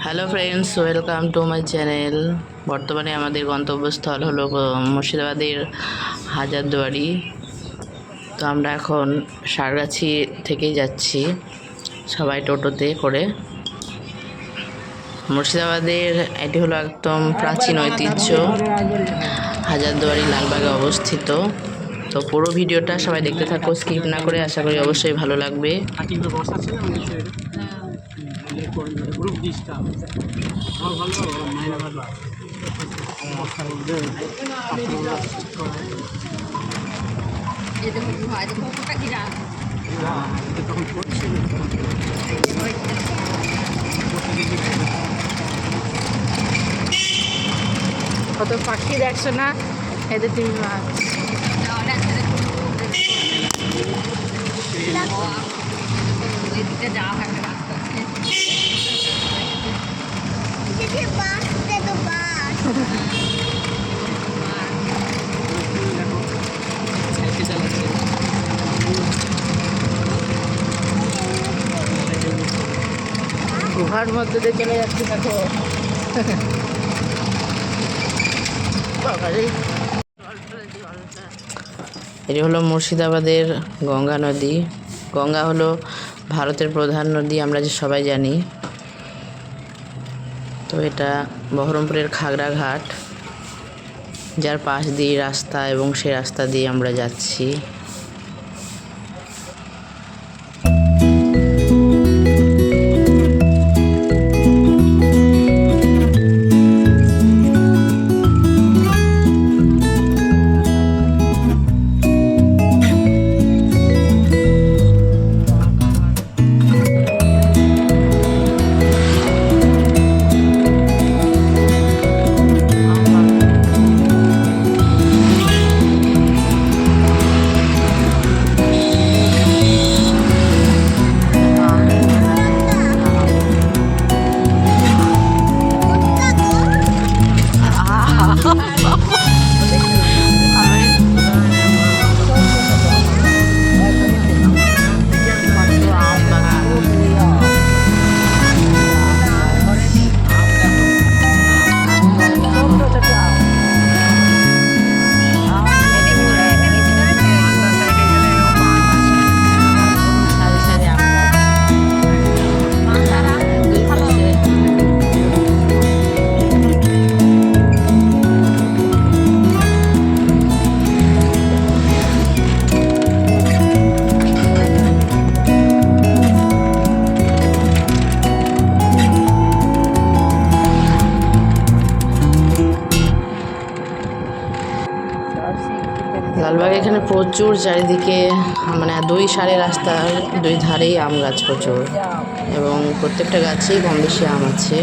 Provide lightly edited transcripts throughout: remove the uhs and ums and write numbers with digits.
Hello friends, welcome to my channel. বর্তমানে আমাদের গন্তব্যস্থল হলো মুর্শিদাবাদের হাজারদুয়ারি। তো আমরা এখন সারগাছি থেকেই যাচ্ছি সবাই টোটোতে করে। মুর্শিদাবাদের এটি হলো একদম প্রাচীন ঐতিহ্য, হাজারদুয়ারি লালবাগে অবস্থিত। তো পুরো ভিডিওটা সবাই দেখতে থাকো, স্কিপ না করে। আশা করি অবশ্যই ভালো লাগবে। কত পাখি দেখছো না, এদের তুমি মাছ। গুহার মধ্যে দিয়ে চলে যাচ্ছি, দেখো। এটি হলো মুর্শিদাবাদের গঙ্গা নদী। গঙ্গা হলো ভারতের প্রধান নদী, আমরা যে সবাই জানি। তো এটা বহরমপুরের খাগড়াঘাট, যার পাশ দিয়ে রাস্তা, এবং সেই রাস্তা দিয়ে আমরা যাচ্ছি। লালবাগ এখানে প্রচুর চারিদিকে, মানে দুই সারে রাস্তার দুই ধারেই আম গাছ প্রচুর, এবং প্রত্যেকটা গাছেই কম বেশি আম আছে।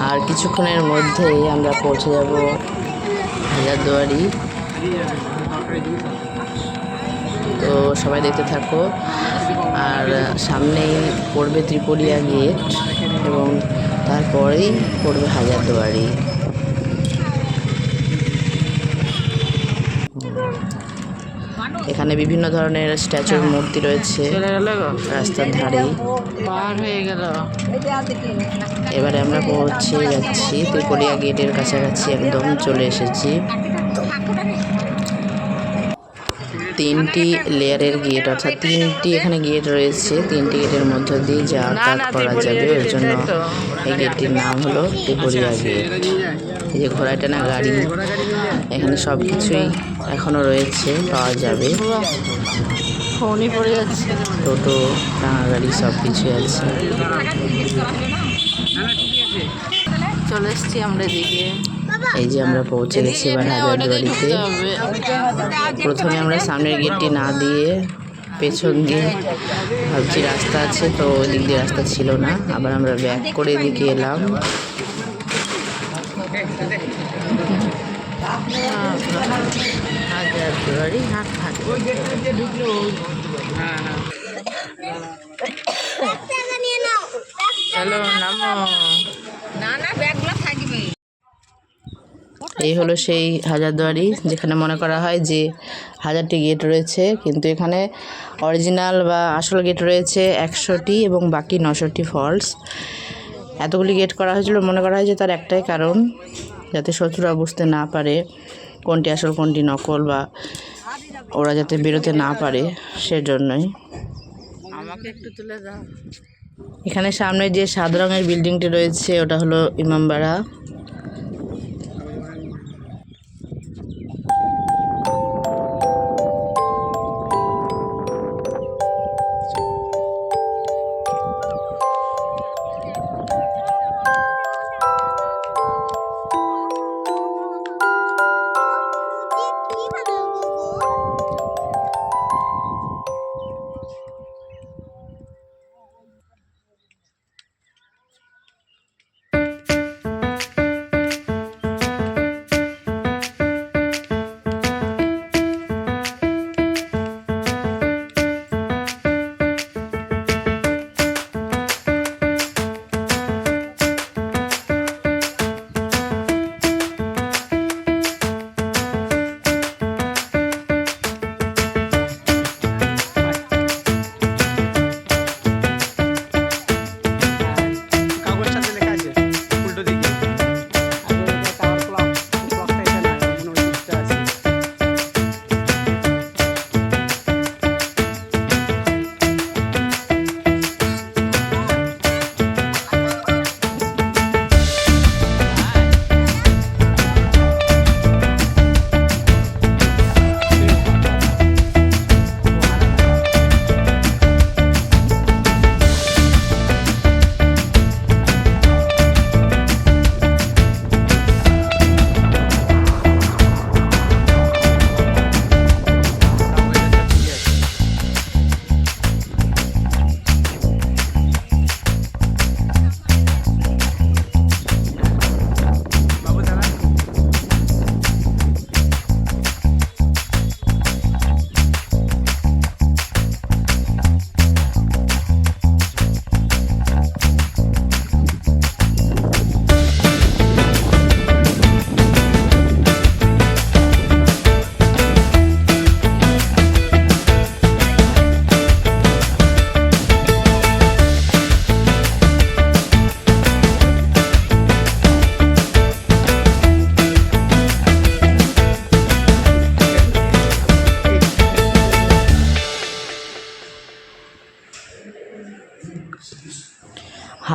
আর কিছুক্ষণের মধ্যেই আমরা পৌঁছে যাব হাজারদুয়ারি। তো সবাই দেখতে থাকো। আর সামনেই পড়বে ত্রিপুরিয়া গেট, এবং তারপরেই পড়বে হাজারদুয়ারি। এখানে বিভিন্ন ধরনের স্ট্যাচুর মূর্তি রয়েছে রাস্তার ধারে। এবারে আমরা পৌঁছে যাচ্ছি ত্রিপুরিয়া গেটের কাছাকাছি, একদম চলে এসেছি। তিনটি লেয়ারের গেট, অর্থাৎ তিনটি এখানে গেট রয়েছে। তিনটি গেটের মধ্য দিয়ে যাতায়াত করা যাবে, ওই জন্য এই গেটটির নাম হলো ত্রিপুরিয়া গেট। এই যে ঘোড়ায় টানা গাড়ি, এখানে সব কিছুই এখনও রয়েছে, পাওয়া যাবে। টোটো, টানা গাড়ি সব কিছুই আছে। চলে এসছি আমরা এদিকে। এই যে আমরা পৌঁছে গেছি এবার হাজারদুয়ারিতে। প্রথমে আমরা সামনের গেটটি না দিয়ে পেছন দিয়ে ভাবছি রাস্তা আছে, তো ওই দিক দিয়ে রাস্তা ছিল না। আবার আমরা ব্যাক করে এদিকে এলাম। হাজারদুয়ারি হাট হাট চলো নামো। এই হলো সেই হাজারদুয়ারি, যেখানে মনে করা হয় যে 1000টি গেট রয়েছে, কিন্তু এখানে অরিজিনাল বা আসল গেট রয়েছে 100টি এবং বাকি 900টি ফলস। এতগুলি গেট করা হয়েছিল, মনে করা হয় যে তার একটাই কারণ, যাতে শত্রুরা বুঝতে না পারে কোনটি আসল কোনটি নকল, বা ওরা যাতে বেরোতে না পারে, সেজন্যই। আমাকে একটু তুলে দাও। এখানে সামনে যে সাদা রঙের বিল্ডিংটি রয়েছে ওটা হলো ইমামবাড়া।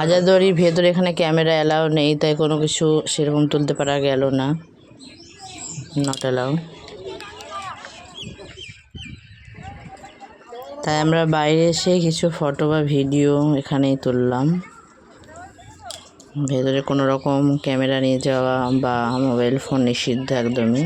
হাজারদুয়ারির ভেতরে এখানে ক্যামেরা অ্যালাউ নেই, তাই কোনো কিছু সেরকম তুলতে পারা গেল না, নট অ্যালাউ। তাই আমরা বাইরে এসে কিছু ফটো বা ভিডিও এখানেই তুললাম। ভেতরে কোনো রকম ক্যামেরা নিয়ে যাওয়া বা মোবাইল ফোন নিষিদ্ধ একদমই।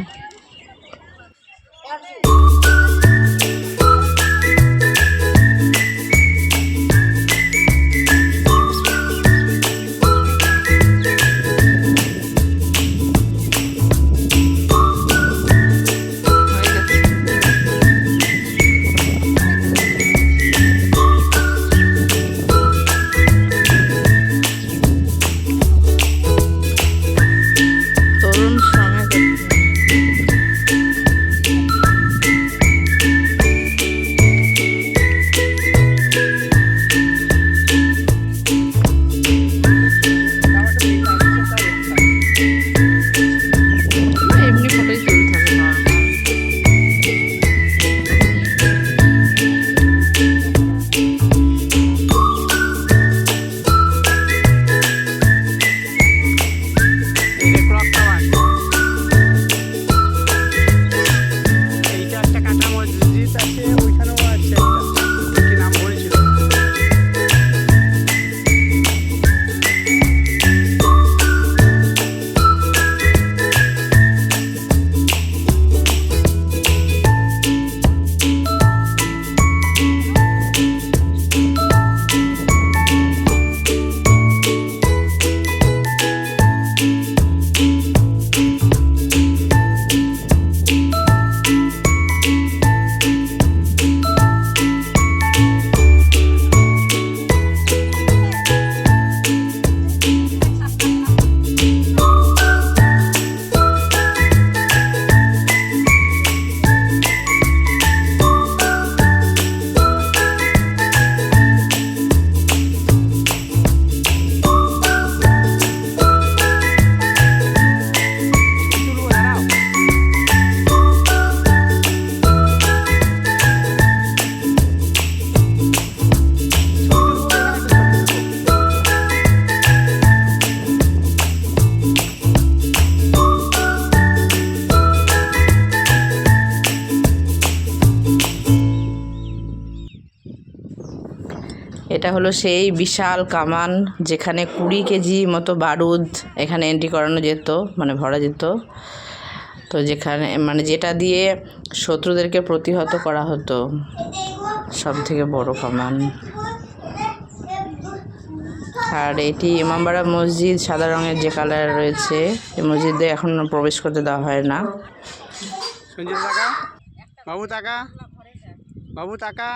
এটা হলো সেই বিশাল কামান যেখানে 20 কেজি মতো বারুদ এখানে এন্ট্রি করানো যেত, মানে ভরা যেত। তো যেখানে মানে যেটা দিয়ে শত্রুদেরকে প্রতিহত করা হতো, সব থেকে বড় কামান। আর এটি ইমামবাড়া মসজিদ, সাদা রঙের যে কালার রয়েছে। এই মসজিদে এখন প্রবেশ করতে দেওয়া হয় না। বাবু টাকা, বাবু টাকা।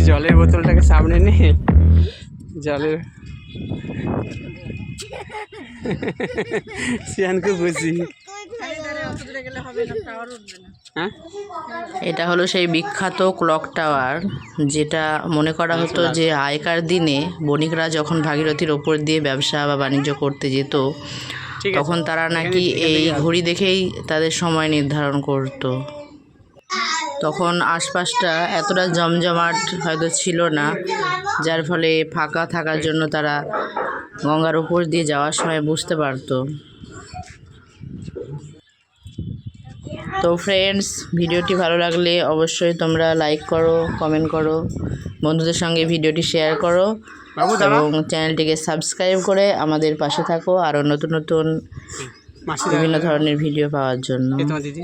জলের বোতলটাকে সামনে নিয়ে জলের সিয়ানকে বুঝি। হ্যাঁ, এটা হলো সেই বিখ্যাত ক্লক টাওয়ার, যেটা মনে করা হতো যে আগেকার দিনে বণিকরা যখন ভাগীরথীর ওপর দিয়ে ব্যবসা বা বাণিজ্য করতে যেত, তখন তারা নাকি এই ঘড়ি দেখেই তাদের সময় নির্ধারণ করত। তখন আশপাশটা এতটা জমজমাট হয়তো ছিল না, যার ফলে ফাঁকা থাকার জন্য তারা গঙ্গার উপর দিয়ে যাওয়ার সময় বুঝতে পারতো। তো ফ্রেন্ডস, ভিডিওটি ভালো লাগলে অবশ্যই তোমরা লাইক করো, কমেন্ট করো, বন্ধুদের সঙ্গে ভিডিওটি শেয়ার করো এবং চ্যানেলটিকে সাবস্ক্রাইব করে আমাদের পাশে থাকো আরও নতুন নতুন বিভিন্ন ধরনের ভিডিও পাওয়ার জন্য। দিদি